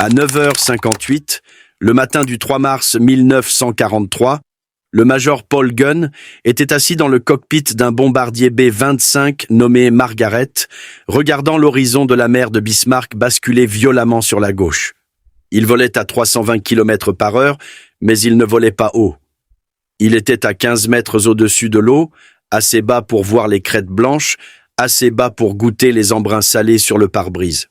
À 9h58, le matin du 3 mars 1943, le major Paul Gunn était assis dans le cockpit d'un bombardier B-25 nommé Margaret, regardant l'horizon de la mer de Bismarck basculer violemment sur la gauche. Il volait à 320 km/h, mais il ne volait pas haut. Il était à 15 mètres au-dessus de l'eau, assez bas pour voir les crêtes blanches, assez bas pour goûter les embruns salés sur le pare-brise.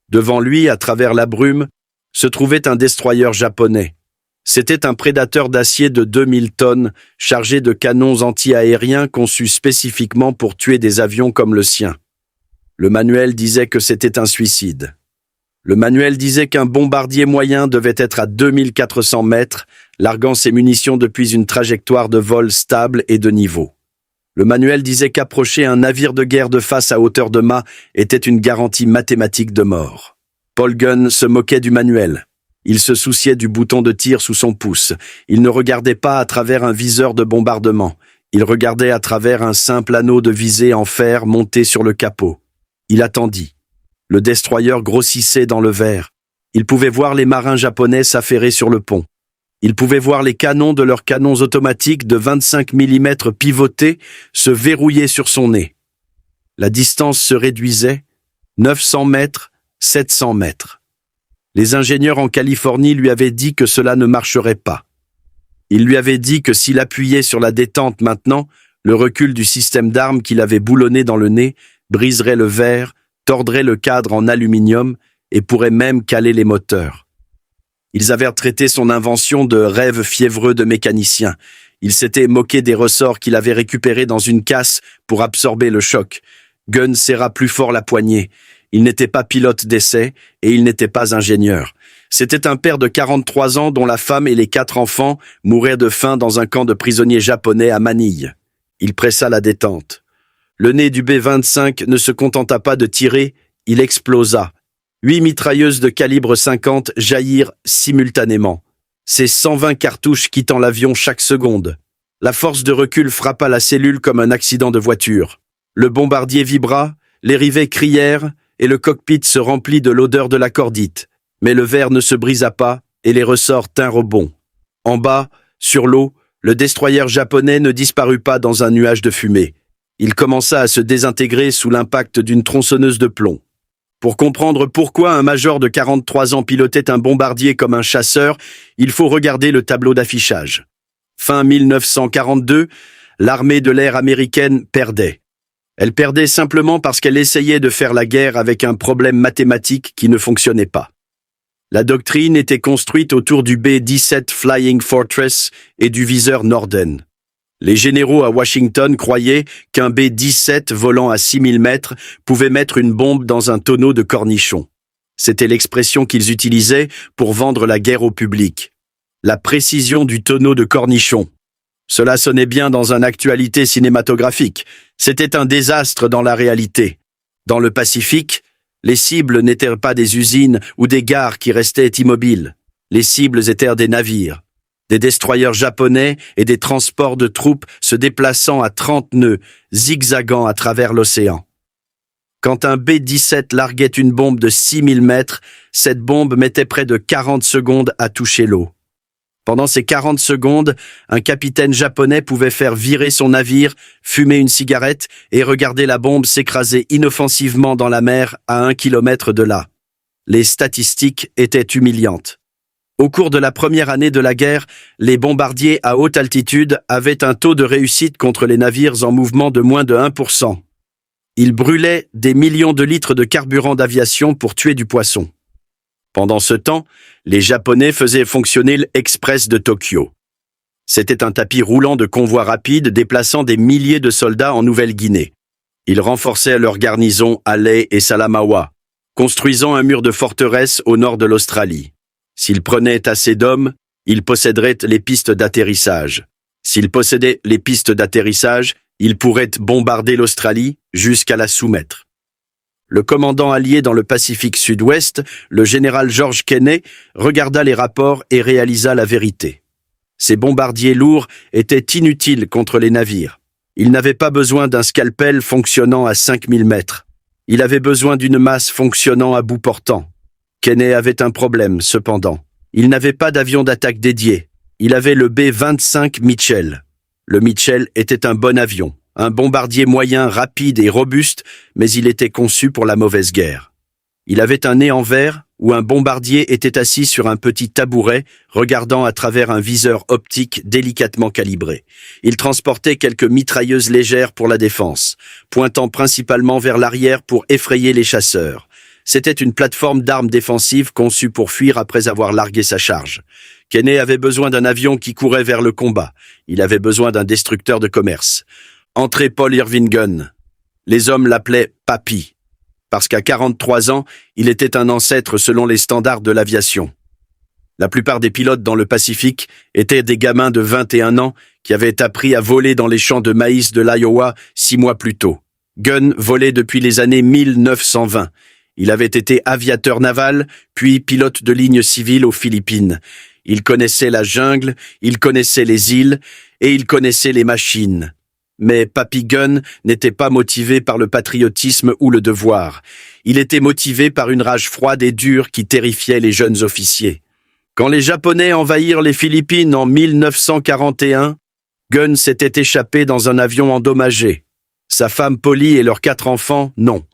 Devant lui, à travers la brume, se trouvait un destroyer japonais. C'était un prédateur d'acier de 2000 tonnes, chargé de canons anti-aériens conçus spécifiquement pour tuer des avions comme le sien. Le manuel disait que c'était un suicide. Le manuel disait qu'un bombardier moyen devait être à 2400 mètres, larguant ses munitions depuis une trajectoire de vol stable et de niveau. Le manuel disait qu'approcher un navire de guerre de face à hauteur de mât était une garantie mathématique de mort. Paul Gunn se moquait du manuel. Il se souciait du bouton de tir sous son pouce. Il ne regardait pas à travers un viseur de bombardement. Il regardait à travers un simple anneau de visée en fer monté sur le capot. Il attendit. Le destroyer grossissait dans le verre. Il pouvait voir les marins japonais s'affairer sur le pont. Il pouvait voir les canons de leurs canons automatiques de 25 mm pivotés se verrouiller sur son nez. La distance se réduisait, 900 mètres, 700 mètres. Les ingénieurs en Californie lui avaient dit que cela ne marcherait pas. Ils lui avaient dit que s'il appuyait sur la détente maintenant, le recul du système d'armes qu'il avait boulonné dans le nez briserait le verre, tordrait le cadre en aluminium et pourrait même caler les moteurs. Ils avaient traité son invention de rêve fiévreux de mécanicien. Ils s'étaient moqués des ressorts qu'il avait récupérés dans une casse pour absorber le choc. Gunn serra plus fort la poignée. Il n'était pas pilote d'essai et il n'était pas ingénieur. C'était un père de 43 ans dont la femme et les 4 enfants mouraient de faim dans un camp de prisonniers japonais à Manille. Il pressa la détente. Le nez du B-25 ne se contenta pas de tirer, il explosa. 8 mitrailleuses de calibre 50 jaillirent simultanément. Ces 120 cartouches quittant l'avion chaque seconde. La force de recul frappa la cellule comme un accident de voiture. Le bombardier vibra, les rivets crièrent, et le cockpit se remplit de l'odeur de la cordite. Mais le verre ne se brisa pas, et les ressorts tinrent bon. En bas, sur l'eau, le destroyer japonais ne disparut pas dans un nuage de fumée. Il commença à se désintégrer sous l'impact d'une tronçonneuse de plomb. Pour comprendre pourquoi un major de 43 ans pilotait un bombardier comme un chasseur, il faut regarder le tableau d'affichage. Fin 1942, l'armée de l'air américaine perdait. Elle perdait simplement parce qu'elle essayait de faire la guerre avec un problème mathématique qui ne fonctionnait pas. La doctrine était construite autour du B-17 Flying Fortress et du viseur Norden. Les généraux à Washington croyaient qu'un B-17 volant à 6000 mètres pouvait mettre une bombe dans un tonneau de cornichons. C'était l'expression qu'ils utilisaient pour vendre la guerre au public. La précision du tonneau de cornichons. Cela sonnait bien dans une actualité cinématographique. C'était un désastre dans la réalité. Dans le Pacifique, les cibles n'étaient pas des usines ou des gares qui restaient immobiles. Les cibles étaient des navires. Des destroyers japonais et des transports de troupes se déplaçant à 30 nœuds, zigzagant à travers l'océan. Quand un B-17 larguait une bombe de 6000 mètres, cette bombe mettait près de 40 secondes à toucher l'eau. Pendant ces 40 secondes, un capitaine japonais pouvait faire virer son navire, fumer une cigarette et regarder la bombe s'écraser inoffensivement dans la mer à 1 kilomètre de là. Les statistiques étaient humiliantes. Au cours de la première année de la guerre, les bombardiers à haute altitude avaient un taux de réussite contre les navires en mouvement de moins de 1%. Ils brûlaient des millions de litres de carburant d'aviation pour tuer du poisson. Pendant ce temps, les Japonais faisaient fonctionner l'Express de Tokyo. C'était un tapis roulant de convois rapides déplaçant des milliers de soldats en Nouvelle-Guinée. Ils renforçaient leur garnison à Lae et Salamaua, construisant un mur de forteresse au nord de l'Australie. S'ils prenaient assez d'hommes, ils posséderaient les pistes d'atterrissage. S'ils possédaient les pistes d'atterrissage, ils pourraient bombarder l'Australie jusqu'à la soumettre. Le commandant allié dans le Pacifique Sud-Ouest, le général George Kenney, regarda les rapports et réalisa la vérité. Ces bombardiers lourds étaient inutiles contre les navires. Ils n'avaient pas besoin d'un scalpel fonctionnant à 5000 mètres. Il avait besoin d'une masse fonctionnant à bout portant. Kenney avait un problème, cependant. Il n'avait pas d'avion d'attaque dédié. Il avait le B-25 Mitchell. Le Mitchell était un bon avion, un bombardier moyen, rapide et robuste, mais il était conçu pour la mauvaise guerre. Il avait un nez en verre, où un bombardier était assis sur un petit tabouret, regardant à travers un viseur optique délicatement calibré. Il transportait quelques mitrailleuses légères pour la défense, pointant principalement vers l'arrière pour effrayer les chasseurs. C'était une plateforme d'armes défensives conçue pour fuir après avoir largué sa charge. Kenney avait besoin d'un avion qui courait vers le combat. Il avait besoin d'un destructeur de commerce. Entrée Paul Irving Gunn. Les hommes l'appelaient « Papy ». Parce qu'à 43 ans, il était un ancêtre selon les standards de l'aviation. La plupart des pilotes dans le Pacifique étaient des gamins de 21 ans qui avaient appris à voler dans les champs de maïs de l'Iowa 6 mois plus tôt. Gunn volait depuis les années 1920. Il avait été aviateur naval, puis pilote de ligne civile aux Philippines. Il connaissait la jungle, il connaissait les îles et il connaissait les machines. Mais Papy Gunn n'était pas motivé par le patriotisme ou le devoir. Il était motivé par une rage froide et dure qui terrifiait les jeunes officiers. Quand les Japonais envahirent les Philippines en 1941, Gunn s'était échappé dans un avion endommagé. Sa femme Polly et leurs 4 enfants, non.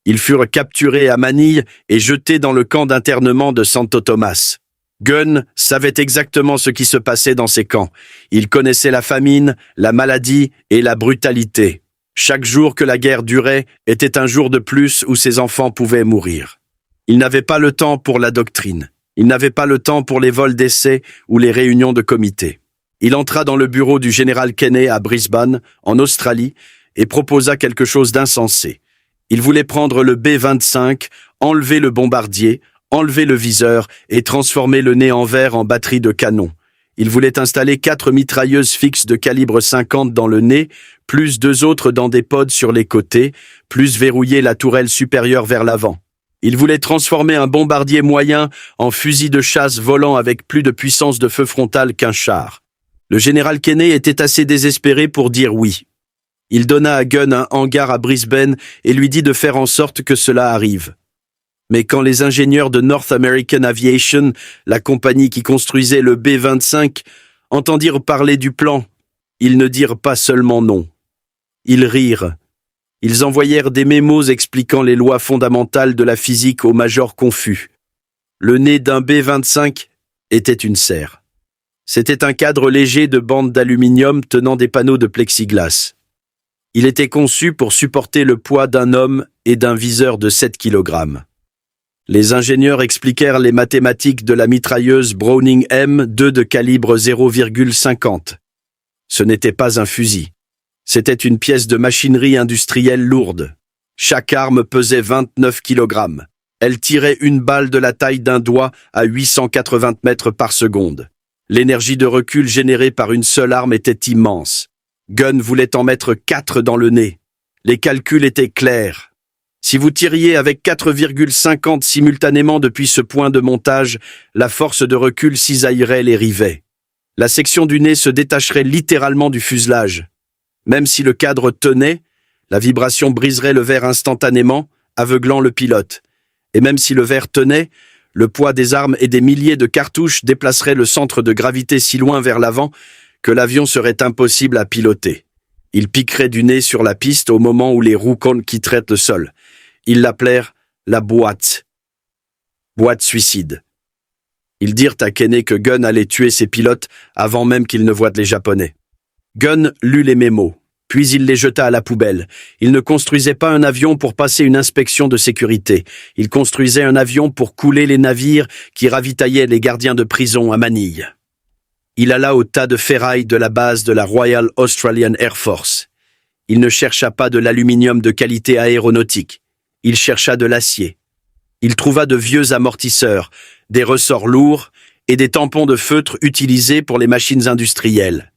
Ils furent capturés à Manille et jetés dans le camp d'internement de Santo Tomas. Gunn savait exactement ce qui se passait dans ces camps. Il connaissait la famine, la maladie et la brutalité. Chaque jour que la guerre durait était un jour de plus où ses enfants pouvaient mourir. Il n'avait pas le temps pour la doctrine. Il n'avait pas le temps pour les vols d'essai ou les réunions de comité. Il entra dans le bureau du général Kenney à Brisbane, en Australie, et proposa quelque chose d'insensé. Il voulait prendre le B-25, enlever le bombardier, enlever le viseur et transformer le nez en verre en batterie de canon. Il voulait installer 4 mitrailleuses fixes de calibre 50 dans le nez, plus 2 autres dans des pods sur les côtés, plus verrouiller la tourelle supérieure vers l'avant. Il voulait transformer un bombardier moyen en fusil de chasse volant avec plus de puissance de feu frontal qu'un char. Le général Kenney était assez désespéré pour dire oui. Il donna à Gunn un hangar à Brisbane et lui dit de faire en sorte que cela arrive. Mais quand les ingénieurs de North American Aviation, la compagnie qui construisait le B-25, entendirent parler du plan, ils ne dirent pas seulement non. Ils rirent. Ils envoyèrent des mémos expliquant les lois fondamentales de la physique au major confus. Le nez d'un B-25 était une serre. C'était un cadre léger de bandes d'aluminium tenant des panneaux de plexiglas. Il était conçu pour supporter le poids d'un homme et d'un viseur de 7 kg. Les ingénieurs expliquèrent les mathématiques de la mitrailleuse Browning M2 de calibre 0,50. Ce n'était pas un fusil. C'était une pièce de machinerie industrielle lourde. Chaque arme pesait 29 kg. Elle tirait une balle de la taille d'un doigt à 880 mètres par seconde. L'énergie de recul générée par une seule arme était immense. Gunn voulait en mettre 4 dans le nez. Les calculs étaient clairs. Si vous tiriez avec 4,50 simultanément depuis ce point de montage, la force de recul cisaillerait les rivets. La section du nez se détacherait littéralement du fuselage. Même si le cadre tenait, la vibration briserait le verre instantanément, aveuglant le pilote. Et même si le verre tenait, le poids des armes et des milliers de cartouches déplacerait le centre de gravité si loin vers l'avant que l'avion serait impossible à piloter. Il piquerait du nez sur la piste au moment où les roues quitteraient le sol. Ils l'appelèrent la boîte. Boîte suicide. Ils dirent à Kenney que Gunn allait tuer ses pilotes avant même qu'il ne voie les Japonais. Gunn lut les mémos, puis il les jeta à la poubelle. Il ne construisait pas un avion pour passer une inspection de sécurité. Il construisait un avion pour couler les navires qui ravitaillaient les gardiens de prison à Manille. Il alla au tas de ferraille de la base de la Royal Australian Air Force. Il ne chercha pas de l'aluminium de qualité aéronautique. Il chercha de l'acier. Il trouva de vieux amortisseurs, des ressorts lourds et des tampons de feutre utilisés pour les machines industrielles.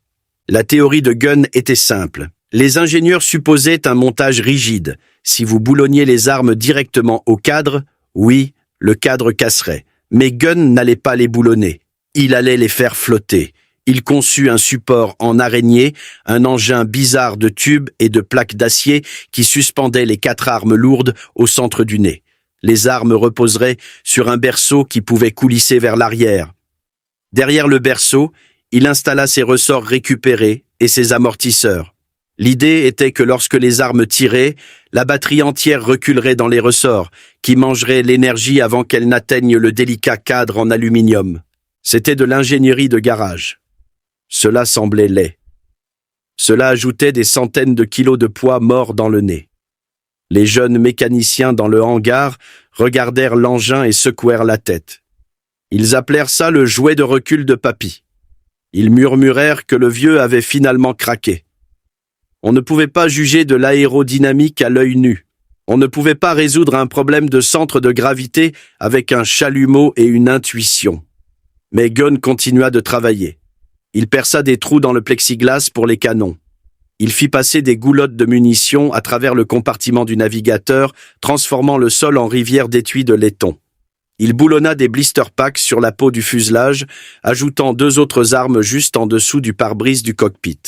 La théorie de Gunn était simple. Les ingénieurs supposaient un montage rigide. Si vous boulonniez les armes directement au cadre, oui, le cadre casserait. Mais Gunn n'allait pas les boulonner. Il allait les faire flotter. Il conçut un support en araignée, un engin bizarre de tubes et de plaques d'acier qui suspendait les 4 armes lourdes au centre du nez. Les armes reposeraient sur un berceau qui pouvait coulisser vers l'arrière. Derrière le berceau, il installa ses ressorts récupérés et ses amortisseurs. L'idée était que lorsque les armes tiraient, la batterie entière reculerait dans les ressorts, qui mangeraient l'énergie avant qu'elle n'atteigne le délicat cadre en aluminium. C'était de l'ingénierie de garage. Cela semblait laid. Cela ajoutait des centaines de kilos de poids morts dans le nez. Les jeunes mécaniciens dans le hangar regardèrent l'engin et secouèrent la tête. Ils appelèrent ça le jouet de recul de papy. Ils murmurèrent que le vieux avait finalement craqué. On ne pouvait pas juger de l'aérodynamique à l'œil nu. On ne pouvait pas résoudre un problème de centre de gravité avec un chalumeau et une intuition. Mais Gunn continua de travailler. Il perça des trous dans le plexiglas pour les canons. Il fit passer des goulottes de munitions à travers le compartiment du navigateur, transformant le sol en rivière d'étui de laiton. Il boulonna des blister packs sur la peau du fuselage, ajoutant 2 autres armes juste en dessous du pare-brise du cockpit.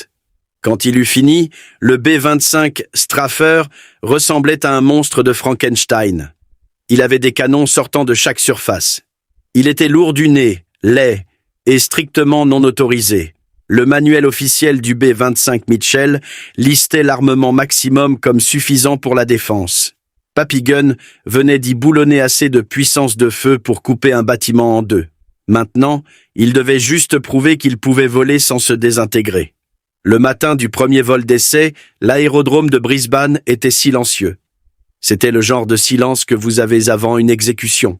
Quand il eut fini, le B-25 Straffer ressemblait à un monstre de Frankenstein. Il avait des canons sortant de chaque surface. Il était lourd du nez, laid et strictement non autorisé. Le manuel officiel du B-25 Mitchell listait l'armement maximum comme suffisant pour la défense. Papy Gunn venait d'y boulonner assez de puissance de feu pour couper un bâtiment en 2. Maintenant, il devait juste prouver qu'il pouvait voler sans se désintégrer. Le matin du premier vol d'essai, l'aérodrome de Brisbane était silencieux. C'était le genre de silence que vous avez avant une exécution.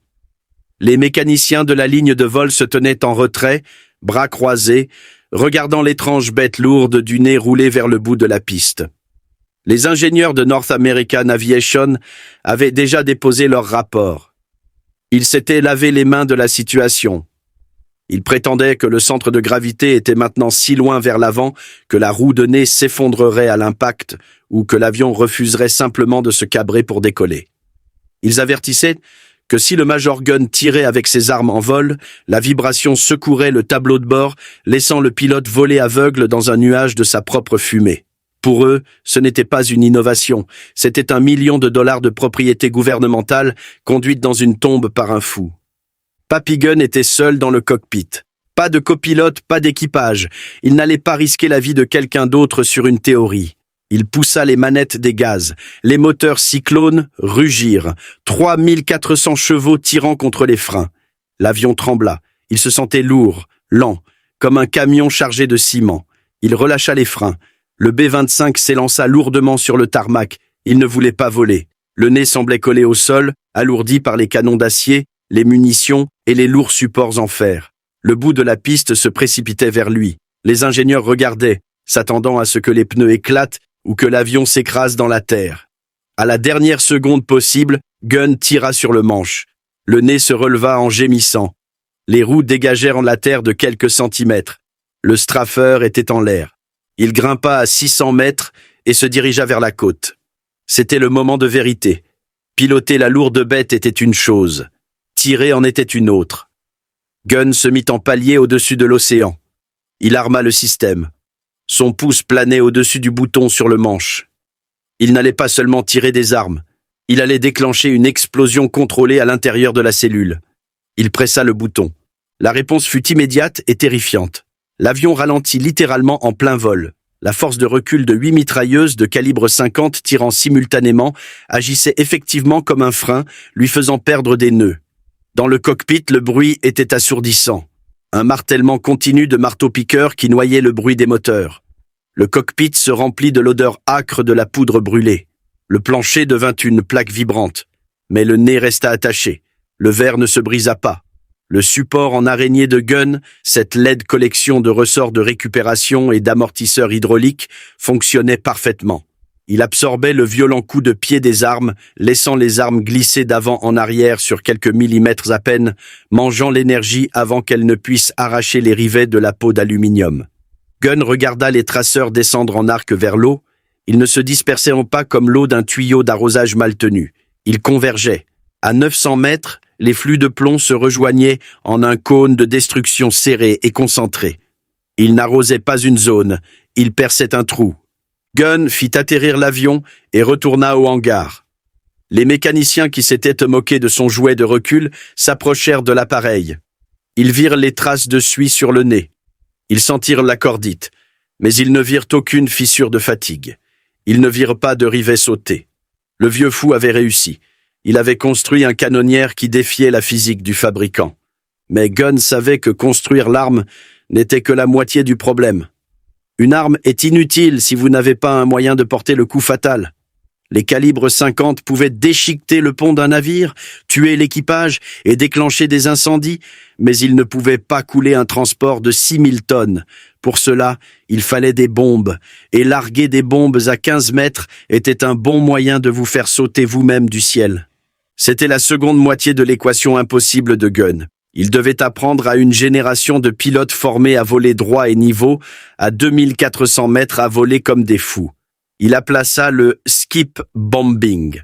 Les mécaniciens de la ligne de vol se tenaient en retrait, bras croisés, regardant l'étrange bête lourde du nez rouler vers le bout de la piste. Les ingénieurs de North American Aviation avaient déjà déposé leur rapport. Ils s'étaient lavé les mains de la situation. Ils prétendaient que le centre de gravité était maintenant si loin vers l'avant que la roue de nez s'effondrerait à l'impact ou que l'avion refuserait simplement de se cabrer pour décoller. Ils avertissaient que si le Major Gunn tirait avec ses armes en vol, la vibration secouerait le tableau de bord, laissant le pilote voler aveugle dans un nuage de sa propre fumée. Pour eux, ce n'était pas une innovation, c'était $1 million de propriété gouvernementale conduite dans une tombe par un fou. Papy Gunn était seul dans le cockpit. Pas de copilote, pas d'équipage. Il n'allait pas risquer la vie de quelqu'un d'autre sur une théorie. Il poussa les manettes des gaz. Les moteurs cyclones rugirent. 3400 chevaux tirant contre les freins. L'avion trembla. Il se sentait lourd, lent, comme un camion chargé de ciment. Il relâcha les freins. Le B-25 s'élança lourdement sur le tarmac. Il ne voulait pas voler. Le nez semblait collé au sol, alourdi par les canons d'acier, les munitions et les lourds supports en fer. Le bout de la piste se précipitait vers lui. Les ingénieurs regardaient, s'attendant à ce que les pneus éclatent ou que l'avion s'écrase dans la terre. À la dernière seconde possible, Gunn tira sur le manche. Le nez se releva en gémissant. Les roues dégagèrent en la terre de quelques centimètres. Le Straffer était en l'air. Il grimpa à 600 mètres et se dirigea vers la côte. C'était le moment de vérité. Piloter la lourde bête était une chose. Tirer en était une autre. Gunn se mit en palier au-dessus de l'océan. Il arma le système. Son pouce planait au-dessus du bouton sur le manche. Il n'allait pas seulement tirer des armes. Il allait déclencher une explosion contrôlée à l'intérieur de la cellule. Il pressa le bouton. La réponse fut immédiate et terrifiante. L'avion ralentit littéralement en plein vol. La force de recul de 8 mitrailleuses de calibre 50 tirant simultanément agissait effectivement comme un frein, lui faisant perdre des nœuds. Dans le cockpit, le bruit était assourdissant. Un martèlement continu de marteau-piqueur qui noyait le bruit des moteurs. Le cockpit se remplit de l'odeur âcre de la poudre brûlée. Le plancher devint une plaque vibrante. Mais le nez resta attaché. Le verre ne se brisa pas. Le support en araignée de Gunn, cette laide collection de ressorts de récupération et d'amortisseurs hydrauliques, fonctionnait parfaitement. Il absorbait le violent coup de pied des armes, laissant les armes glisser d'avant en arrière sur quelques millimètres à peine, mangeant l'énergie avant qu'elles ne puissent arracher les rivets de la peau d'aluminium. Gunn regarda les traceurs descendre en arc vers l'eau. Ils ne se dispersaient pas comme l'eau d'un tuyau d'arrosage mal tenu. Ils convergeaient. À 900 mètres, les flux de plomb se rejoignaient en un cône de destruction serré et concentré. Ils n'arrosaient pas une zone, ils perçaient un trou. Gunn fit atterrir l'avion et retourna au hangar. Les mécaniciens qui s'étaient moqués de son jouet de recul s'approchèrent de l'appareil. Ils virent les traces de suie sur le nez. Ils sentirent la cordite, mais ils ne virent aucune fissure de fatigue. Ils ne virent pas de rivet sauté. Le vieux fou avait réussi. Il avait construit un canonnière qui défiait la physique du fabricant. Mais Gunn savait que construire l'arme n'était que la moitié du problème. Une arme est inutile si vous n'avez pas un moyen de porter le coup fatal. Les calibres 50 pouvaient déchiqueter le pont d'un navire, tuer l'équipage et déclencher des incendies, mais ils ne pouvaient pas couler un transport de 6000 tonnes. Pour cela, il fallait des bombes, et larguer des bombes à 15 mètres était un bon moyen de vous faire sauter vous-même du ciel. C'était la seconde moitié de l'équation impossible de Gunn. Il devait apprendre à une génération de pilotes formés à voler droit et niveau, à 2400 mètres à voler comme des fous. Il appela ça le skip bombing.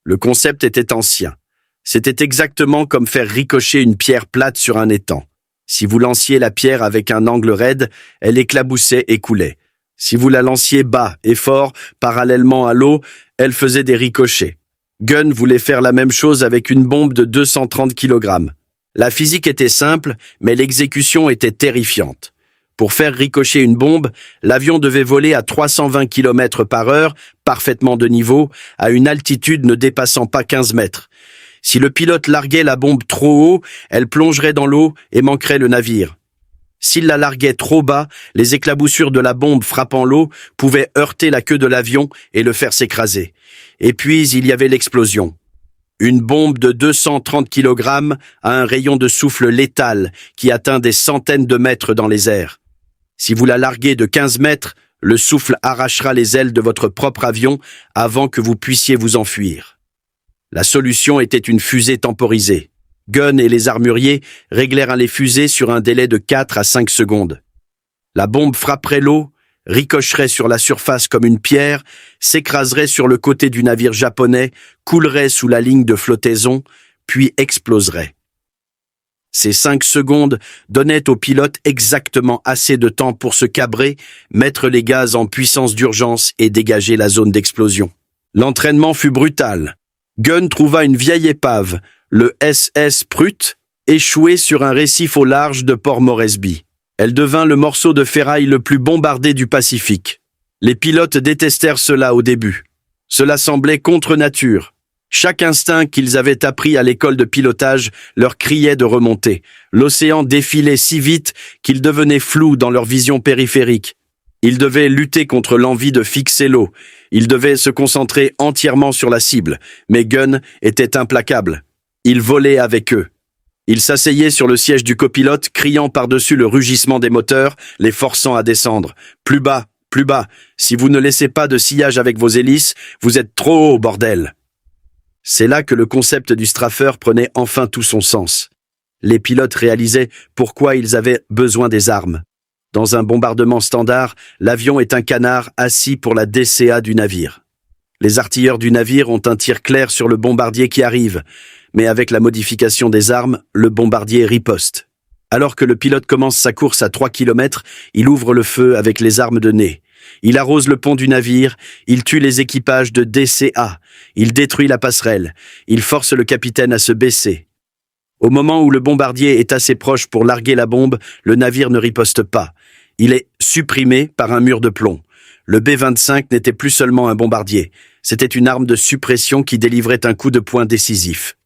Le concept était ancien. C'était exactement comme faire ricocher une pierre plate sur un étang. Si vous lanciez la pierre avec un angle raide, elle éclaboussait et coulait. Si vous la lanciez bas et fort, parallèlement à l'eau, elle faisait des ricochets. Gunn voulait faire la même chose avec une bombe de 230 kg. La physique était simple, mais l'exécution était terrifiante. Pour faire ricocher une bombe, l'avion devait voler à 320 km/h, parfaitement de niveau, à une altitude ne dépassant pas 15 mètres. Si le pilote larguait la bombe trop haut, elle plongerait dans l'eau et manquerait le navire. S'il la larguait trop bas, les éclaboussures de la bombe frappant l'eau pouvaient heurter la queue de l'avion et le faire s'écraser. Et puis il y avait l'explosion. Une bombe de 230 kg a un rayon de souffle létal qui atteint des centaines de mètres dans les airs. Si vous la larguez de 15 mètres, le souffle arrachera les ailes de votre propre avion avant que vous puissiez vous enfuir. La solution était une fusée temporisée. Gunn et les armuriers réglèrent les fusées sur un délai de 4 à 5 secondes. La bombe frapperait l'eau, ricocherait sur la surface comme une pierre, s'écraserait sur le côté du navire japonais, coulerait sous la ligne de flottaison, puis exploserait. Ces 5 secondes donnaient au pilote exactement assez de temps pour se cabrer, mettre les gaz en puissance d'urgence et dégager la zone d'explosion. L'entraînement fut brutal. Gunn trouva une vieille épave, le SS Prut, échouée sur un récif au large de Port Moresby. Elle devint le morceau de ferraille le plus bombardé du Pacifique. Les pilotes détestèrent cela au début. Cela semblait contre nature. Chaque instinct qu'ils avaient appris à l'école de pilotage leur criait de remonter. L'océan défilait si vite qu'il devenait flou dans leur vision périphérique. Ils devaient lutter contre l'envie de fixer l'eau. Ils devaient se concentrer entièrement sur la cible. Mais Gunn était implacable. Il volait avec eux. Il s'asseyait sur le siège du copilote, criant par-dessus le rugissement des moteurs, les forçant à descendre. Plus bas, plus bas. Si vous ne laissez pas de sillage avec vos hélices, vous êtes trop haut, bordel. C'est là que le concept du straffer prenait enfin tout son sens. Les pilotes réalisaient pourquoi ils avaient besoin des armes. Dans un bombardement standard, l'avion est un canard assis pour la DCA du navire. Les artilleurs du navire ont un tir clair sur le bombardier qui arrive, mais avec la modification des armes, le bombardier riposte. Alors que le pilote commence sa course à 3 km, il ouvre le feu avec les armes de nez. Il arrose le pont du navire, il tue les équipages de DCA, il détruit la passerelle, il force le capitaine à se baisser. Au moment où le bombardier est assez proche pour larguer la bombe, le navire ne riposte pas. Il est supprimé par un mur de plomb. Le B-25 n'était plus seulement un bombardier, c'était une arme de suppression qui délivrait un coup de poing décisif.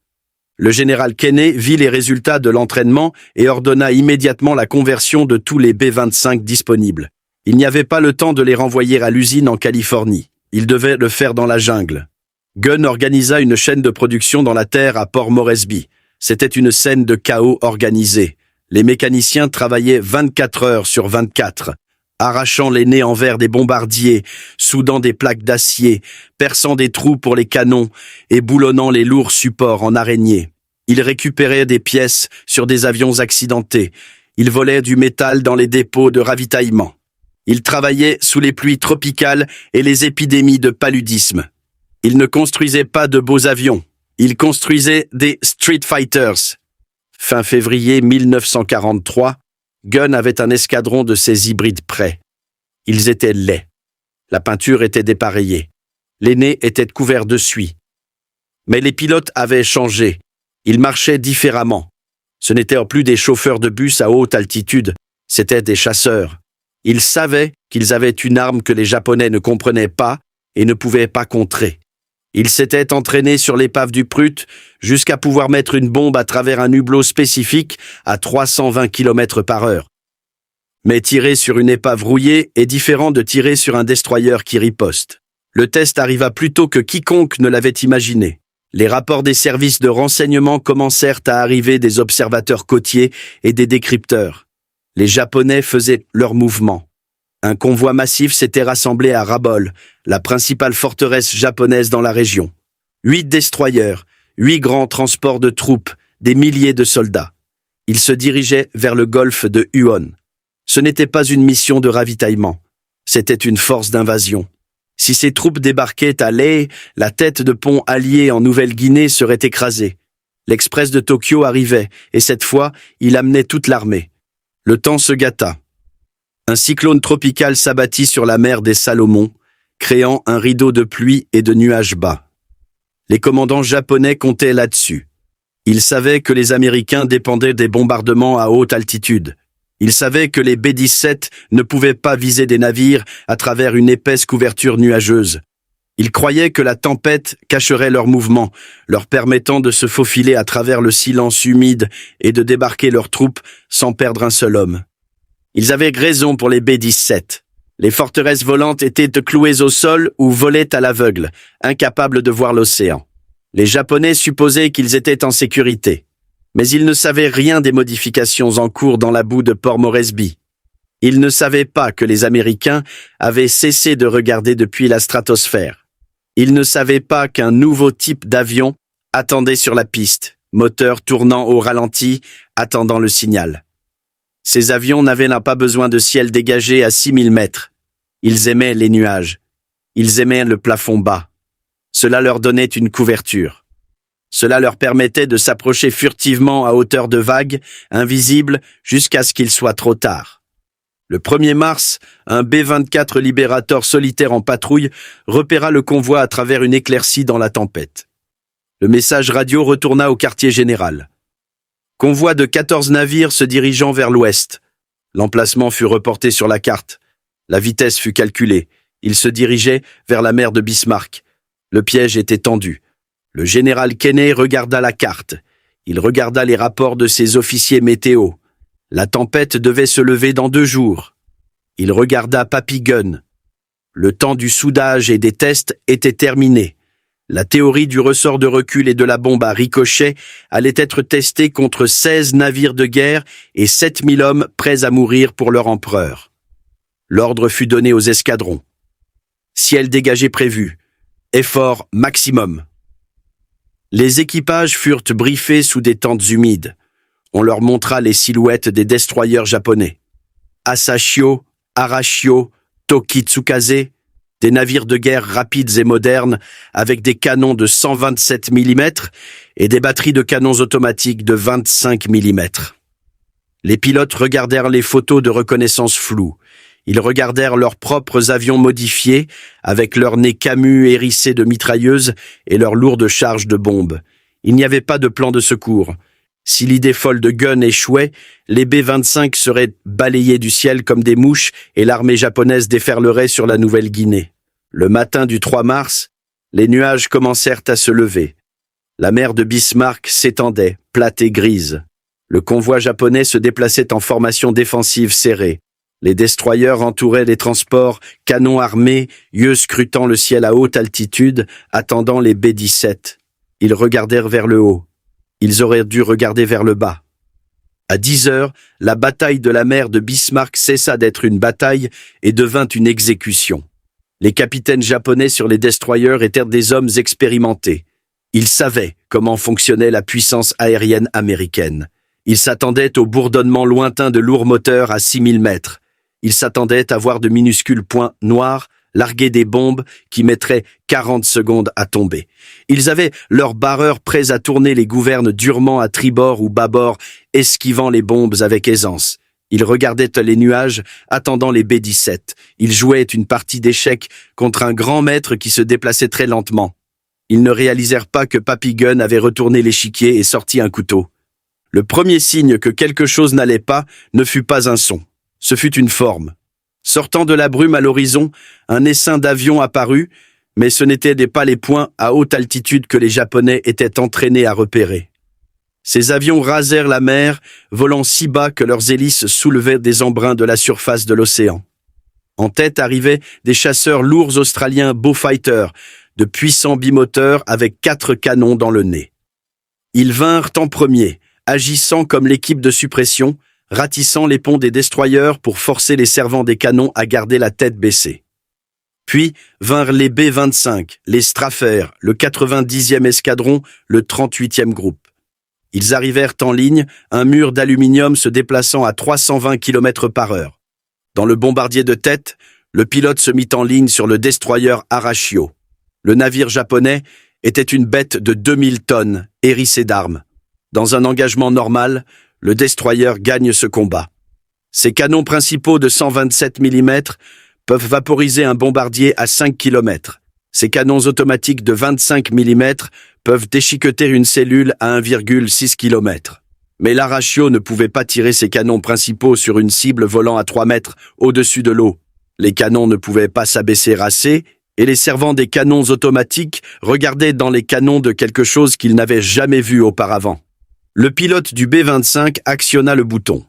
Le général Kenney vit les résultats de l'entraînement et ordonna immédiatement la conversion de tous les B-25 disponibles. Il n'y avait pas le temps de les renvoyer à l'usine en Californie. Il devait le faire dans la jungle. Gunn organisa une chaîne de production dans la terre à Port Moresby. C'était une scène de chaos organisée. Les mécaniciens travaillaient 24 heures sur 24, arrachant les nez en verre des bombardiers, soudant des plaques d'acier, perçant des trous pour les canons et boulonnant les lourds supports en araignée. Ils récupéraient des pièces sur des avions accidentés. Ils volaient du métal dans les dépôts de ravitaillement. Ils travaillaient sous les pluies tropicales et les épidémies de paludisme. Ils ne construisaient pas de beaux avions. Ils construisaient des Street Fighters. Fin février 1943, Gunn avait un escadron de ces hybrides prêts. Ils étaient laids. La peinture était dépareillée. Les nez étaient couverts de suie. Mais les pilotes avaient changé. Ils marchaient différemment. Ce n'étaient plus des chauffeurs de bus à haute altitude, c'étaient des chasseurs. Ils savaient qu'ils avaient une arme que les Japonais ne comprenaient pas et ne pouvaient pas contrer. Ils s'étaient entraînés sur l'épave du Prut jusqu'à pouvoir mettre une bombe à travers un hublot spécifique à 320 km/h. Mais tirer sur une épave rouillée est différent de tirer sur un destroyer qui riposte. Le test arriva plus tôt que quiconque ne l'avait imaginé. Les rapports des services de renseignement commencèrent à arriver des observateurs côtiers et des décrypteurs. Les Japonais faisaient leurs mouvements. Un convoi massif s'était rassemblé à Rabaul, la principale forteresse japonaise dans la région. 8 destroyers, 8 grands transports de troupes, des milliers de soldats. Ils se dirigeaient vers le golfe de Huon. Ce n'était pas une mission de ravitaillement, c'était une force d'invasion. Si ces troupes débarquaient à Lae, la tête de pont alliée en Nouvelle-Guinée serait écrasée. L'Express de Tokyo arrivait, et cette fois, il amenait toute l'armée. Le temps se gâta. Un cyclone tropical s'abattit sur la mer des Salomon, créant un rideau de pluie et de nuages bas. Les commandants japonais comptaient là-dessus. Ils savaient que les Américains dépendaient des bombardements à haute altitude. Ils savaient que les B-17 ne pouvaient pas viser des navires à travers une épaisse couverture nuageuse. Ils croyaient que la tempête cacherait leurs mouvements, leur permettant de se faufiler à travers le silence humide et de débarquer leurs troupes sans perdre un seul homme. Ils avaient raison pour les B-17. Les forteresses volantes étaient clouées au sol ou volaient à l'aveugle, incapables de voir l'océan. Les Japonais supposaient qu'ils étaient en sécurité. Mais ils ne savaient rien des modifications en cours dans la boue de Port Moresby. Ils ne savaient pas que les Américains avaient cessé de regarder depuis la stratosphère. Ils ne savaient pas qu'un nouveau type d'avion attendait sur la piste, moteur tournant au ralenti, attendant le signal. Ces avions n'avaient pas besoin de ciel dégagé à 6000 mètres. Ils aimaient les nuages. Ils aimaient le plafond bas. Cela leur donnait une couverture. Cela leur permettait de s'approcher furtivement à hauteur de vagues, invisibles, jusqu'à ce qu'il soit trop tard. Le 1er mars, un B-24 Liberator solitaire en patrouille repéra le convoi à travers une éclaircie dans la tempête. Le message radio retourna au quartier général. Convoi de 14 navires se dirigeant vers l'ouest. L'emplacement fut reporté sur la carte. La vitesse fut calculée. Ils se dirigeaient vers la mer de Bismarck. Le piège était tendu. Le général Kenney regarda la carte. Il regarda les rapports de ses officiers météo. La tempête devait se lever dans 2 jours. Il regarda Papy Gunn. Le temps du soudage et des tests était terminé. La théorie du ressort de recul et de la bombe à ricochet allait être testée contre 16 navires de guerre et 7000 hommes prêts à mourir pour leur empereur. L'ordre fut donné aux escadrons. Ciel dégagé prévu. Effort maximum. Les équipages furent briefés sous des tentes humides. On leur montra les silhouettes des destroyers japonais. Asashio, Arashio, Tokitsukaze, des navires de guerre rapides et modernes avec des canons de 127 mm et des batteries de canons automatiques de 25 mm. Les pilotes regardèrent les photos de reconnaissance floues. Ils regardèrent leurs propres avions modifiés, avec leurs nez camus hérissés de mitrailleuses et leurs lourdes charges de bombes. Il n'y avait pas de plan de secours. Si l'idée folle de Gunn échouait, les B-25 seraient balayés du ciel comme des mouches et l'armée japonaise déferlerait sur la Nouvelle-Guinée. Le matin du 3 mars, les nuages commencèrent à se lever. La mer de Bismarck s'étendait, plate et grise. Le convoi japonais se déplaçait en formation défensive serrée. Les destroyers entouraient les transports, canons armés, yeux scrutant le ciel à haute altitude, attendant les B-17. Ils regardèrent vers le haut. Ils auraient dû regarder vers le bas. À 10 heures, la bataille de la mer de Bismarck cessa d'être une bataille et devint une exécution. Les capitaines japonais sur les destroyers étaient des hommes expérimentés. Ils savaient comment fonctionnait la puissance aérienne américaine. Ils s'attendaient au bourdonnement lointain de lourds moteurs à 6000 mètres. Ils s'attendaient à voir de minuscules points noirs larguer des bombes qui mettraient 40 secondes à tomber. Ils avaient leurs barreurs prêts à tourner les gouvernes durement à tribord ou bâbord, esquivant les bombes avec aisance. Ils regardaient les nuages, attendant les B-17. Ils jouaient une partie d'échecs contre un grand maître qui se déplaçait très lentement. Ils ne réalisèrent pas que Papy Gunn avait retourné l'échiquier et sorti un couteau. Le premier signe que quelque chose n'allait pas ne fut pas un son. Ce fut une forme. Sortant de la brume à l'horizon, un essaim d'avions apparut, mais ce n'étaient pas les points à haute altitude que les Japonais étaient entraînés à repérer. Ces avions rasèrent la mer, volant si bas que leurs hélices soulevaient des embruns de la surface de l'océan. En tête arrivaient des chasseurs lourds australiens Beaufighter, de puissants bimoteurs avec 4 canons dans le nez. Ils vinrent en premier, agissant comme l'équipe de suppression, ratissant les ponts des destroyers pour forcer les servants des canons à garder la tête baissée. Puis vinrent les B-25, les Straffer, le 90e escadron, le 38e groupe. Ils arrivèrent en ligne, un mur d'aluminium se déplaçant à 320 km/h. Dans le bombardier de tête, le pilote se mit en ligne sur le destroyer Arashio. Le navire japonais était une bête de 2000 tonnes, hérissée d'armes. Dans un engagement normal, le destroyer gagne ce combat. Ses canons principaux de 127 mm peuvent vaporiser un bombardier à 5 km. Ses canons automatiques de 25 mm peuvent déchiqueter une cellule à 1,6 km. Mais l'Arashio ne pouvait pas tirer ses canons principaux sur une cible volant à 3 mètres au-dessus de l'eau. Les canons ne pouvaient pas s'abaisser assez, et les servants des canons automatiques regardaient dans les canons de quelque chose qu'ils n'avaient jamais vu auparavant. Le pilote du B-25 actionna le bouton.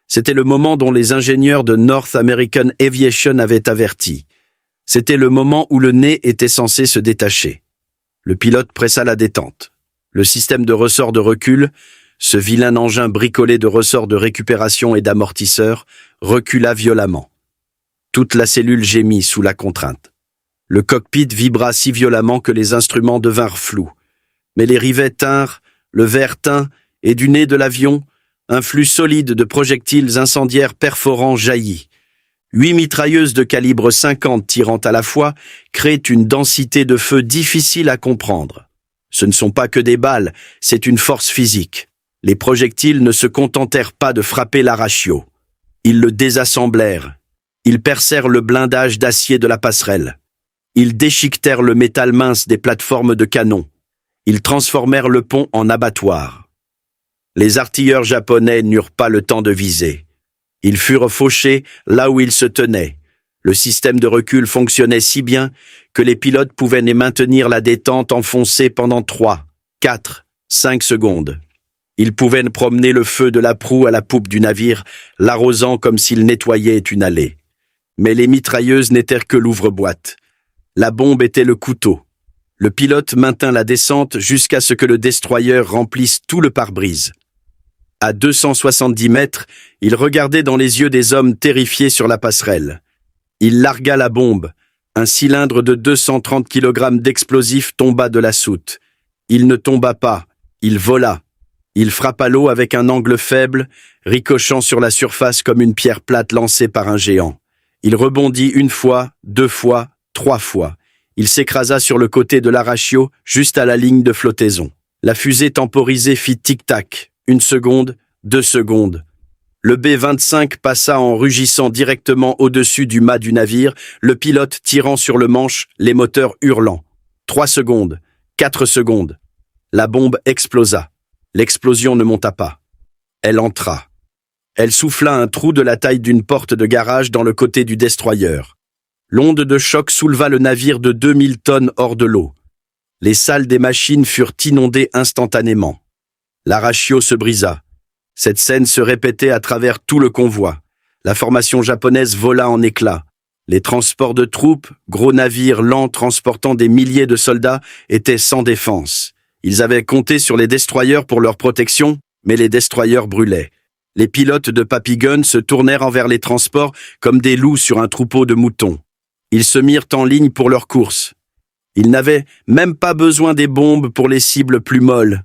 C'était le moment dont les ingénieurs de North American Aviation avaient averti. C'était le moment où le nez était censé se détacher. Le pilote pressa la détente. Le système de ressort de recul, ce vilain engin bricolé de ressorts de récupération et d'amortisseurs, recula violemment. Toute la cellule gémit sous la contrainte. Le cockpit vibra si violemment que les instruments devinrent flous. Mais les rivets tinrent, le verre tint, et du nez de l'avion, un flux solide de projectiles incendiaires perforants jaillit. 8 mitrailleuses de calibre 50 tirant à la fois créent une densité de feu difficile à comprendre. Ce ne sont pas que des balles, c'est une force physique. Les projectiles ne se contentèrent pas de frapper l'Arashio. Ils le désassemblèrent. Ils percèrent le blindage d'acier de la passerelle. Ils déchiquetèrent le métal mince des plateformes de canon. Ils transformèrent le pont en abattoir. Les artilleurs japonais n'eurent pas le temps de viser. Ils furent fauchés là où ils se tenaient. Le système de recul fonctionnait si bien que les pilotes pouvaient maintenir la détente enfoncée pendant 3, 4, 5 secondes. Ils pouvaient promener le feu de la proue à la poupe du navire, l'arrosant comme s'ils nettoyaient une allée. Mais les mitrailleuses n'étaient que l'ouvre-boîte. La bombe était le couteau. Le pilote maintint la descente jusqu'à ce que le destroyer remplisse tout le pare-brise. À 270 mètres, il regardait dans les yeux des hommes terrifiés sur la passerelle. Il largua la bombe. Un cylindre de 230 kg d'explosifs tomba de la soute. Il ne tomba pas, il vola. Il frappa l'eau avec un angle faible, ricochant sur la surface comme une pierre plate lancée par un géant. Il rebondit 1 fois, 2 fois, 3 fois. Il s'écrasa sur le côté de l'Arashio, juste à la ligne de flottaison. La fusée temporisée fit tic-tac. 1 seconde, 2 secondes. Le B-25 passa en rugissant directement au-dessus du mât du navire, le pilote tirant sur le manche, les moteurs hurlant. 3 secondes, 4 secondes. La bombe explosa. L'explosion ne monta pas. Elle entra. Elle souffla un trou de la taille d'une porte de garage dans le côté du destroyer. L'onde de choc souleva le navire de 2000 tonnes hors de l'eau. Les salles des machines furent inondées instantanément. L'Arashio se brisa. Cette scène se répétait à travers tout le convoi. La formation japonaise vola en éclats. Les transports de troupes, gros navires lents transportant des milliers de soldats, étaient sans défense. Ils avaient compté sur les destroyers pour leur protection, mais les destroyers brûlaient. Les pilotes de Papy Gunn se tournèrent envers les transports comme des loups sur un troupeau de moutons. Ils se mirent en ligne pour leur course. Ils n'avaient même pas besoin des bombes pour les cibles plus molles.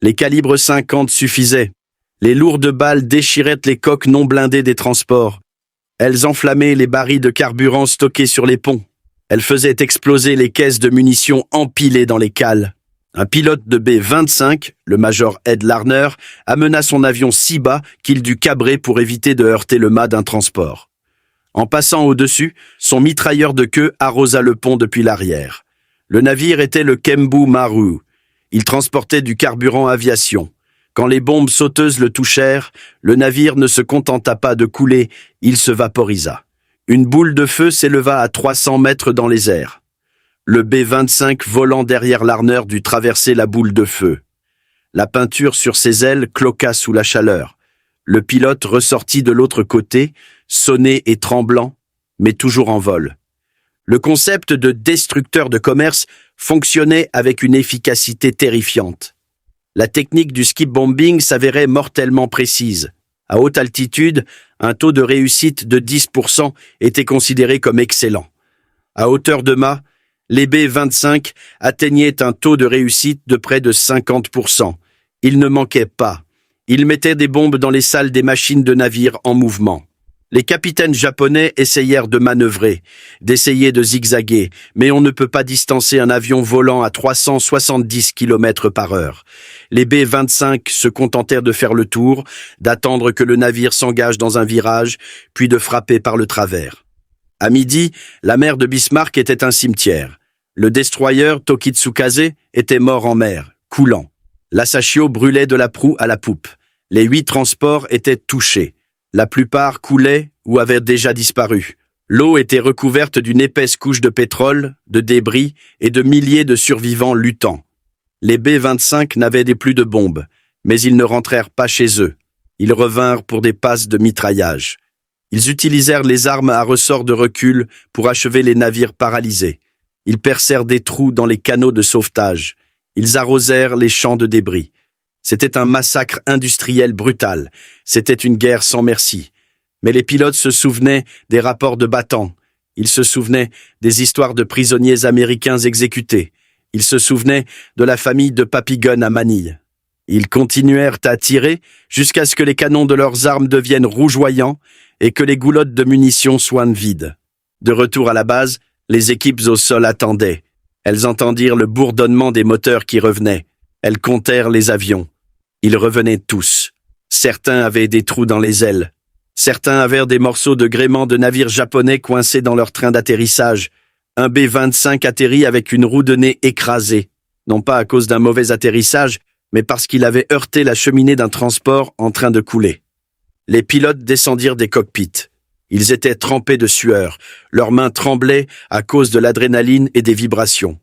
Les calibres 50 suffisaient. Les lourdes balles déchiraient les coques non blindées des transports. Elles enflammaient les barils de carburant stockés sur les ponts. Elles faisaient exploser les caisses de munitions empilées dans les cales. Un pilote de B-25, le major Ed Larner, amena son avion si bas qu'il dut cabrer pour éviter de heurter le mât d'un transport. En passant au-dessus, son mitrailleur de queue arrosa le pont depuis l'arrière. Le navire était le Kembu Maru. Il transportait du carburant aviation. Quand les bombes sauteuses le touchèrent, le navire ne se contenta pas de couler, il se vaporisa. Une boule de feu s'éleva à 300 mètres dans les airs. Le B-25 volant derrière l'arneur dut traverser la boule de feu. La peinture sur ses ailes cloqua sous la chaleur. Le pilote ressortit de l'autre côté, sonné et tremblant, mais toujours en vol. Le concept de destructeur de commerce fonctionnait avec une efficacité terrifiante. La technique du skip bombing s'avérait mortellement précise. À haute altitude, un taux de réussite de 10% était considéré comme excellent. À hauteur de mât, les B-25 atteignaient un taux de réussite de près de 50%. Ils ne manquaient pas. Ils mettaient des bombes dans les salles des machines de navires en mouvement. Les capitaines japonais essayèrent de manœuvrer, d'essayer de zigzaguer, mais on ne peut pas distancer un avion volant à 370 km/h. Les B-25 se contentèrent de faire le tour, d'attendre que le navire s'engage dans un virage, puis de frapper par le travers. À midi, la mer de Bismarck était un cimetière. Le destroyer Tokitsukaze était mort en mer, coulant. L'Asashio brûlait de la proue à la poupe. Les 8 transports étaient touchés. La plupart coulaient ou avaient déjà disparu. L'eau était recouverte d'une épaisse couche de pétrole, de débris et de milliers de survivants luttants. Les B-25 n'avaient plus de bombes, mais ils ne rentrèrent pas chez eux. Ils revinrent pour des passes de mitraillage. Ils utilisèrent les armes à ressort de recul pour achever les navires paralysés. Ils percèrent des trous dans les canaux de sauvetage. Ils arrosèrent les champs de débris. C'était un massacre industriel brutal. C'était une guerre sans merci. Mais les pilotes se souvenaient des rapports de battants. Ils se souvenaient des histoires de prisonniers américains exécutés. Ils se souvenaient de la famille de Papy Gunn à Manille. Ils continuèrent à tirer jusqu'à ce que les canons de leurs armes deviennent rougeoyants et que les goulottes de munitions soient vides. De retour à la base, les équipes au sol attendaient. Elles entendirent le bourdonnement des moteurs qui revenaient. Elles comptèrent les avions. Ils revenaient tous. Certains avaient des trous dans les ailes. Certains avaient des morceaux de gréement de navires japonais coincés dans leur train d'atterrissage. Un B-25 atterrit avec une roue de nez écrasée. Non pas à cause d'un mauvais atterrissage, mais parce qu'il avait heurté la cheminée d'un transport en train de couler. Les pilotes descendirent des cockpits. Ils étaient trempés de sueur. Leurs mains tremblaient à cause de l'adrénaline et des vibrations.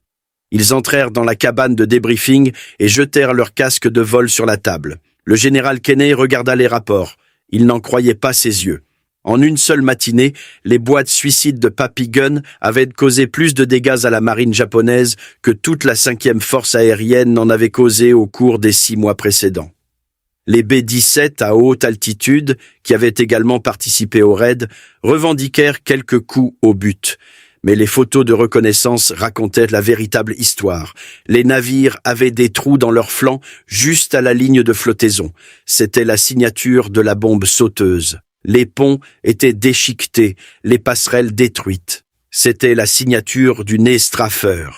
Ils entrèrent dans la cabane de débriefing et jetèrent leurs casques de vol sur la table. Le général Kenney regarda les rapports. Il n'en croyait pas ses yeux. En une seule matinée, les boîtes suicides de Papy Gunn avaient causé plus de dégâts à la marine japonaise que toute la 5e force aérienne n'en avait causé au cours des 6 mois précédents. Les B-17 à haute altitude, qui avaient également participé au raid, revendiquèrent quelques coups au but. Mais les photos de reconnaissance racontaient la véritable histoire. Les navires avaient des trous dans leurs flancs juste à la ligne de flottaison. C'était la signature de la bombe sauteuse. Les ponts étaient déchiquetés, les passerelles détruites. C'était la signature du nez Straffer.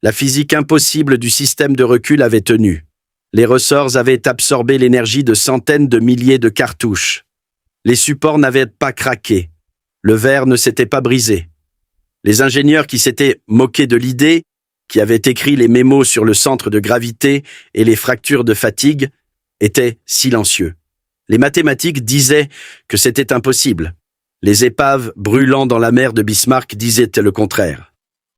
La physique impossible du système de recul avait tenu. Les ressorts avaient absorbé l'énergie de centaines de milliers de cartouches. Les supports n'avaient pas craqué. Le verre ne s'était pas brisé. Les ingénieurs qui s'étaient moqués de l'idée, qui avaient écrit les mémos sur le centre de gravité et les fractures de fatigue, étaient silencieux. Les mathématiques disaient que c'était impossible. Les épaves brûlant dans la mer de Bismarck disaient le contraire.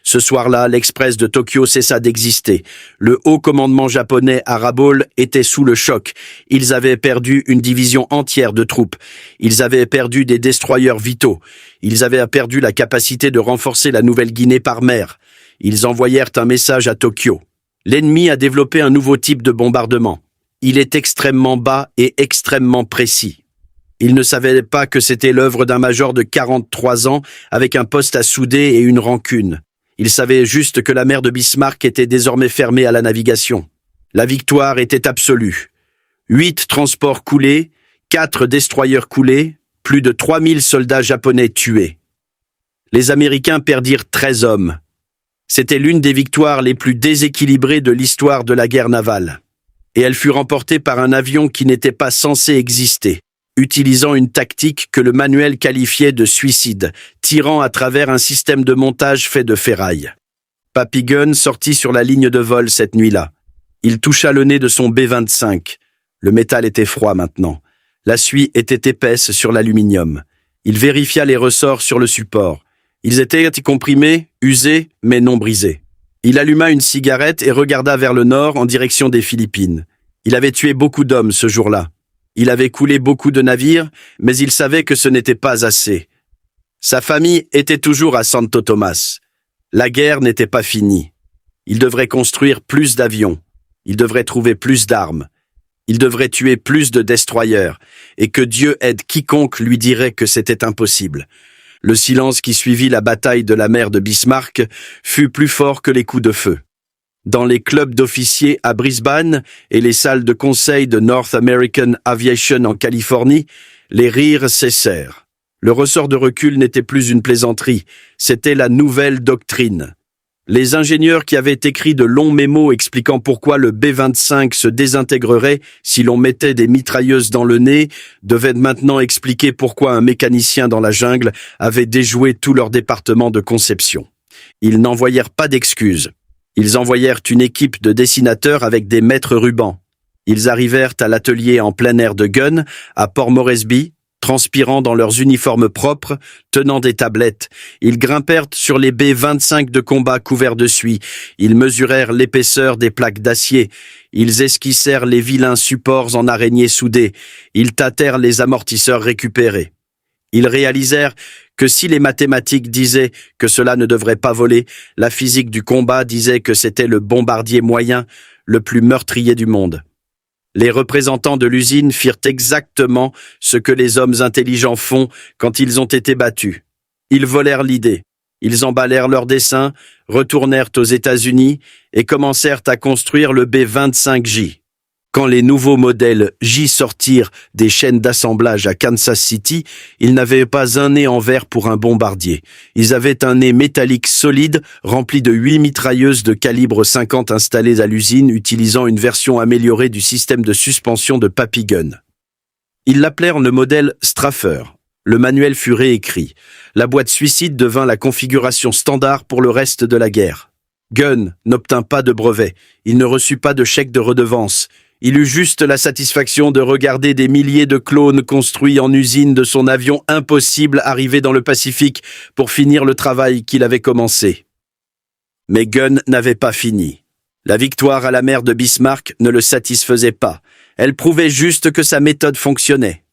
Ce soir-là, l'Express de Tokyo cessa d'exister. Le haut commandement japonais à Rabaul était sous le choc. Ils avaient perdu une division entière de troupes. Ils avaient perdu des destroyers vitaux. Ils avaient perdu la capacité de renforcer la Nouvelle-Guinée par mer. Ils envoyèrent un message à Tokyo. L'ennemi a développé un nouveau type de bombardement. Il est extrêmement bas et extrêmement précis. Ils ne savaient pas que c'était l'œuvre d'un major de 43 ans avec un poste à souder et une rancune. Ils savaient juste que la mer de Bismarck était désormais fermée à la navigation. La victoire était absolue. 8 transports coulés, 4 destroyers coulés, plus de 3000 soldats japonais tués. Les Américains perdirent 13 hommes. C'était l'une des victoires les plus déséquilibrées de l'histoire de la guerre navale. Et elle fut remportée par un avion qui n'était pas censé exister, utilisant une tactique que le manuel qualifiait de suicide, tirant à travers un système de montage fait de ferraille. Papy Gunn sortit sur la ligne de vol cette nuit-là. Il toucha le nez de son B-25. Le métal était froid maintenant. La suie était épaisse sur l'aluminium. Il vérifia les ressorts sur le support. Ils étaient comprimés, usés, mais non brisés. Il alluma une cigarette et regarda vers le nord en direction des Philippines. Il avait tué beaucoup d'hommes ce jour-là. Il avait coulé beaucoup de navires, mais il savait que ce n'était pas assez. Sa famille était toujours à Santo Tomas. La guerre n'était pas finie. Il devrait construire plus d'avions. Il devrait trouver plus d'armes. Il devrait tuer plus de destroyers, et que Dieu aide quiconque lui dirait que c'était impossible. Le silence qui suivit la bataille de la mer de Bismarck fut plus fort que les coups de feu. Dans les clubs d'officiers à Brisbane et les salles de conseil de North American Aviation en Californie, les rires cessèrent. Le ressort de recul n'était plus une plaisanterie, c'était la nouvelle doctrine. Les ingénieurs qui avaient écrit de longs mémos expliquant pourquoi le B-25 se désintégrerait si l'on mettait des mitrailleuses dans le nez devaient maintenant expliquer pourquoi un mécanicien dans la jungle avait déjoué tout leur département de conception. Ils n'envoyèrent pas d'excuses. Ils envoyèrent une équipe de dessinateurs avec des maîtres rubans. Ils arrivèrent à l'atelier en plein air de Gunn, à Port Moresby, transpirant dans leurs uniformes propres, tenant des tablettes. Ils grimpèrent sur les B-25 de combat couverts de suie. Ils mesurèrent l'épaisseur des plaques d'acier. Ils esquissèrent les vilains supports en araignées soudées. Ils tâtèrent les amortisseurs récupérés. Ils réalisèrent que si les mathématiques disaient que cela ne devrait pas voler, la physique du combat disait que c'était le bombardier moyen, le plus meurtrier du monde. Les représentants de l'usine firent exactement ce que les hommes intelligents font quand ils ont été battus. Ils volèrent l'idée. Ils emballèrent leurs dessins, retournèrent aux États-Unis et commencèrent à construire le B-25J. Quand les nouveaux modèles J sortirent des chaînes d'assemblage à Kansas City, ils n'avaient pas un nez en verre pour un bombardier. Ils avaient un nez métallique solide, rempli de 8 mitrailleuses de calibre 50 installées à l'usine, utilisant une version améliorée du système de suspension de Papy Gunn. Ils l'appelèrent le modèle Straffer. Le manuel fut réécrit. La boîte suicide devint la configuration standard pour le reste de la guerre. Gunn n'obtint pas de brevet. Il ne reçut pas de chèque de redevance. Il eut juste la satisfaction de regarder des milliers de clones construits en usine de son avion impossible arriver dans le Pacifique pour finir le travail qu'il avait commencé. Mais Gunn n'avait pas fini. La victoire à la mer de Bismarck ne le satisfaisait pas. Elle prouvait juste que sa méthode fonctionnait.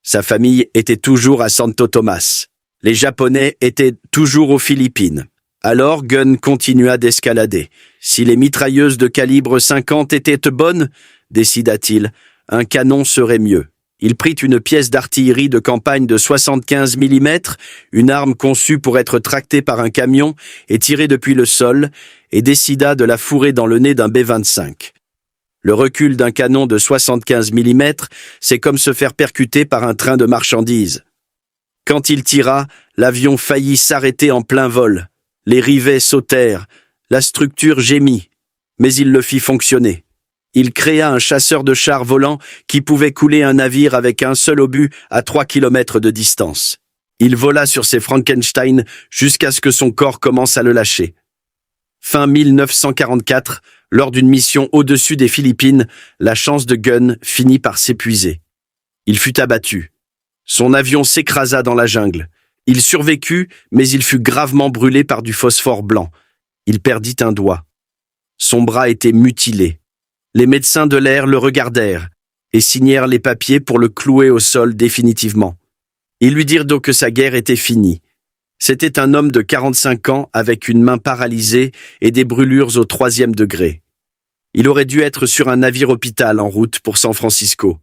Sa famille était toujours à Santo Tomas. Les Japonais étaient toujours aux Philippines. Alors Gunn continua d'escalader. Si les mitrailleuses de calibre 50 étaient bonnes, décida-t-il, un canon serait mieux. Il prit une pièce d'artillerie de campagne de 75 mm, une arme conçue pour être tractée par un camion et tirée depuis le sol, et décida de la fourrer dans le nez d'un B-25. Le recul d'un canon de 75 mm, c'est comme se faire percuter par un train de marchandises. Quand il tira, l'avion faillit s'arrêter en plein vol. Les rivets sautèrent, la structure gémit, mais il le fit fonctionner. Il créa un chasseur de chars volant qui pouvait couler un navire avec un seul obus à 3 km de distance. Il vola sur ses Frankenstein jusqu'à ce que son corps commence à le lâcher. Fin 1944, lors d'une mission au-dessus des Philippines, la chance de Gunn finit par s'épuiser. Il fut abattu. Son avion s'écrasa dans la jungle. Il survécut, mais il fut gravement brûlé par du phosphore blanc. Il perdit un doigt. Son bras était mutilé. Les médecins de l'air le regardèrent et signèrent les papiers pour le clouer au sol définitivement. Ils lui dirent donc que sa guerre était finie. C'était un homme de 45 ans avec une main paralysée et des brûlures au 3e degré. Il aurait dû être sur un navire-hôpital en route pour San Francisco.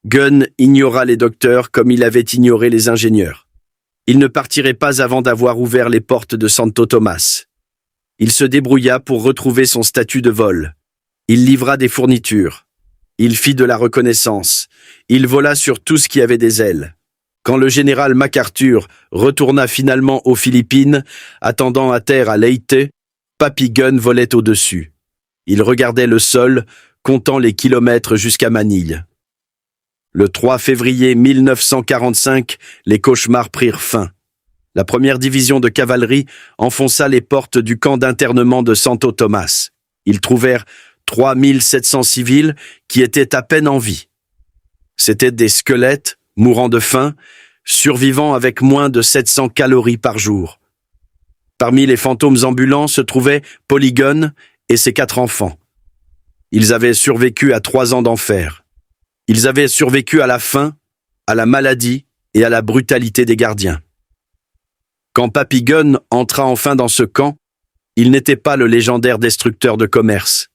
Gunn ignora les docteurs comme il avait ignoré les ingénieurs. Il ne partirait pas avant d'avoir ouvert les portes de Santo Tomas. Il se débrouilla pour retrouver son statut de vol. Il livra des fournitures. Il fit de la reconnaissance. Il vola sur tout ce qui avait des ailes. Quand le général MacArthur retourna finalement aux Philippines, attendant à terre à Leyte, Papy Gunn volait au-dessus. Il regardait le sol, comptant les kilomètres jusqu'à Manille. Le 3 février 1945, les cauchemars prirent fin. La première division de cavalerie enfonça les portes du camp d'internement de Santo Tomas. Ils trouvèrent 3700 civils qui étaient à peine en vie. C'étaient des squelettes, mourant de faim, survivant avec moins de 700 calories par jour. Parmi les fantômes ambulants se trouvaient Polygon et ses 4 enfants. Ils avaient survécu à 3 ans d'enfer. Ils avaient survécu à la faim, à la maladie et à la brutalité des gardiens. Quand Papy Gunn entra enfin dans ce camp, il n'était pas le légendaire destructeur de commerce.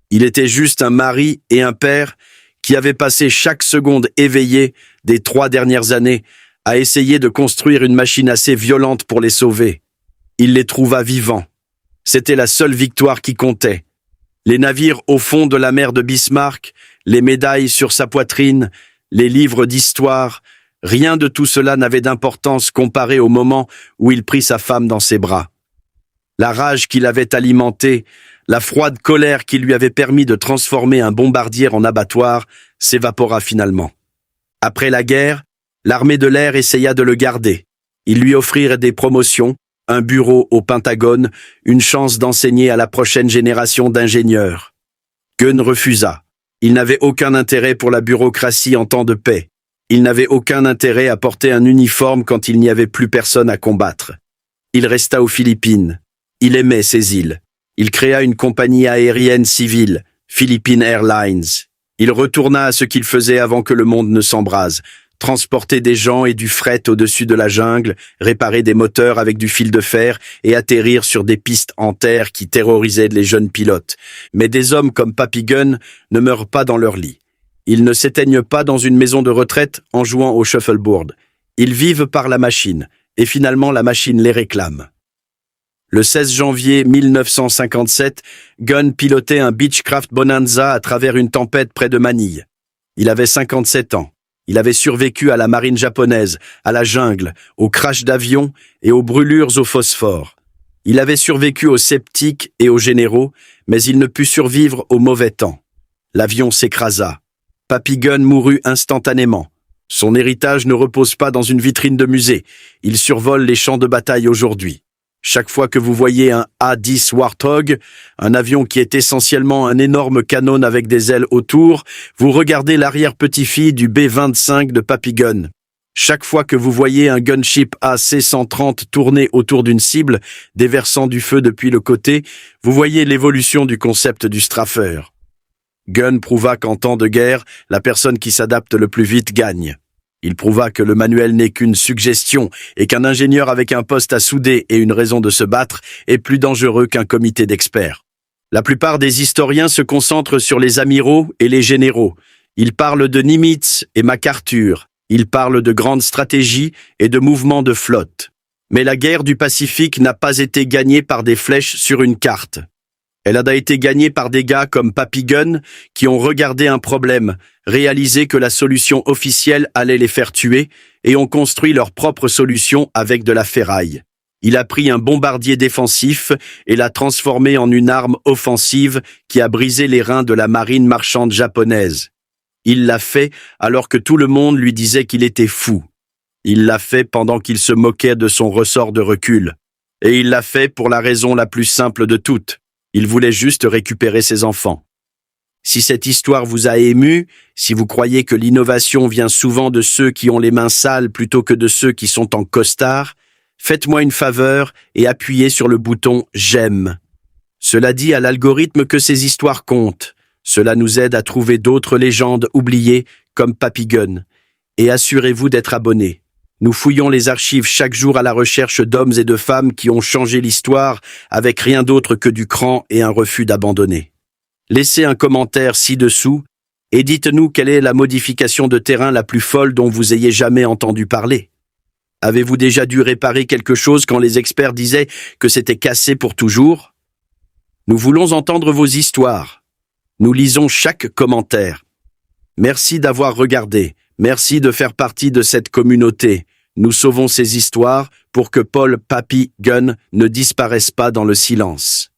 Il était juste un mari et un père qui avaient passé chaque seconde éveillée des 3 dernières années à essayer de construire une machine assez violente pour les sauver. Il les trouva vivants. C'était la seule victoire qui comptait. Les navires au fond de la mer de Bismarck, les médailles sur sa poitrine, les livres d'histoire, rien de tout cela n'avait d'importance comparé au moment où il prit sa femme dans ses bras. La rage qu'il avait alimentée, la froide colère qui lui avait permis de transformer un bombardier en abattoir, s'évapora finalement. Après la guerre, l'armée de l'air essaya de le garder. Ils lui offrirent des promotions, un bureau au Pentagone, une chance d'enseigner à la prochaine génération d'ingénieurs. Gunn refusa. Il n'avait aucun intérêt pour la bureaucratie en temps de paix. Il n'avait aucun intérêt à porter un uniforme quand il n'y avait plus personne à combattre. Il resta aux Philippines. Il aimait ces îles. Il créa une compagnie aérienne civile, Philippine Airlines. Il retourna à ce qu'il faisait avant que le monde ne s'embrase. Transporter des gens et du fret au-dessus de la jungle, réparer des moteurs avec du fil de fer et atterrir sur des pistes en terre qui terrorisaient les jeunes pilotes. Mais des hommes comme Papy Gunn ne meurent pas dans leur lit. Ils ne s'éteignent pas dans une maison de retraite en jouant au shuffleboard. Ils vivent par la machine, et finalement la machine les réclame. Le 16 janvier 1957, Gunn pilotait un Beechcraft Bonanza à travers une tempête près de Manille. Il avait 57 ans. Il avait survécu à la marine japonaise, à la jungle, aux crashs d'avions et aux brûlures au phosphore. Il avait survécu aux sceptiques et aux généraux, mais il ne put survivre au mauvais temps. L'avion s'écrasa. Papy Gunn mourut instantanément. Son héritage ne repose pas dans une vitrine de musée. Il survole les champs de bataille aujourd'hui. Chaque fois que vous voyez un A-10 Warthog, un avion qui est essentiellement un énorme canon avec des ailes autour, vous regardez l'arrière-petit-fille du B-25 de Papy Gunn. Chaque fois que vous voyez un gunship AC-130 tourner autour d'une cible, déversant du feu depuis le côté, vous voyez l'évolution du concept du straffer. Gunn prouva qu'en temps de guerre, la personne qui s'adapte le plus vite gagne. Il prouva que le manuel n'est qu'une suggestion et qu'un ingénieur avec un poste à souder et une raison de se battre est plus dangereux qu'un comité d'experts. La plupart des historiens se concentrent sur les amiraux et les généraux. Ils parlent de Nimitz et MacArthur. Ils parlent de grandes stratégies et de mouvements de flotte. Mais la guerre du Pacifique n'a pas été gagnée par des flèches sur une carte. Elle a été gagnée par des gars comme Papy Gunn qui ont regardé un problème, réalisé que la solution officielle allait les faire tuer et ont construit leur propre solution avec de la ferraille. Il a pris un bombardier défensif et l'a transformé en une arme offensive qui a brisé les reins de la marine marchande japonaise. Il l'a fait alors que tout le monde lui disait qu'il était fou. Il l'a fait pendant qu'il se moquait de son ressort de recul. Et il l'a fait pour la raison la plus simple de toutes. Il voulait juste récupérer ses enfants. Si cette histoire vous a ému, si vous croyez que l'innovation vient souvent de ceux qui ont les mains sales plutôt que de ceux qui sont en costard, faites-moi une faveur et appuyez sur le bouton « J'aime ». Cela dit à l'algorithme que ces histoires comptent. Cela nous aide à trouver d'autres légendes oubliées comme Papy Gunn. Et assurez-vous d'être abonné. Nous fouillons les archives chaque jour à la recherche d'hommes et de femmes qui ont changé l'histoire avec rien d'autre que du cran et un refus d'abandonner. Laissez un commentaire ci-dessous et dites-nous quelle est la modification de terrain la plus folle dont vous ayez jamais entendu parler. Avez-vous déjà dû réparer quelque chose quand les experts disaient que c'était cassé pour toujours? Nous voulons entendre vos histoires. Nous lisons chaque commentaire. Merci d'avoir regardé. Merci de faire partie de cette communauté. Nous sauvons ces histoires pour que Paul Papy Gunn ne disparaisse pas dans le silence.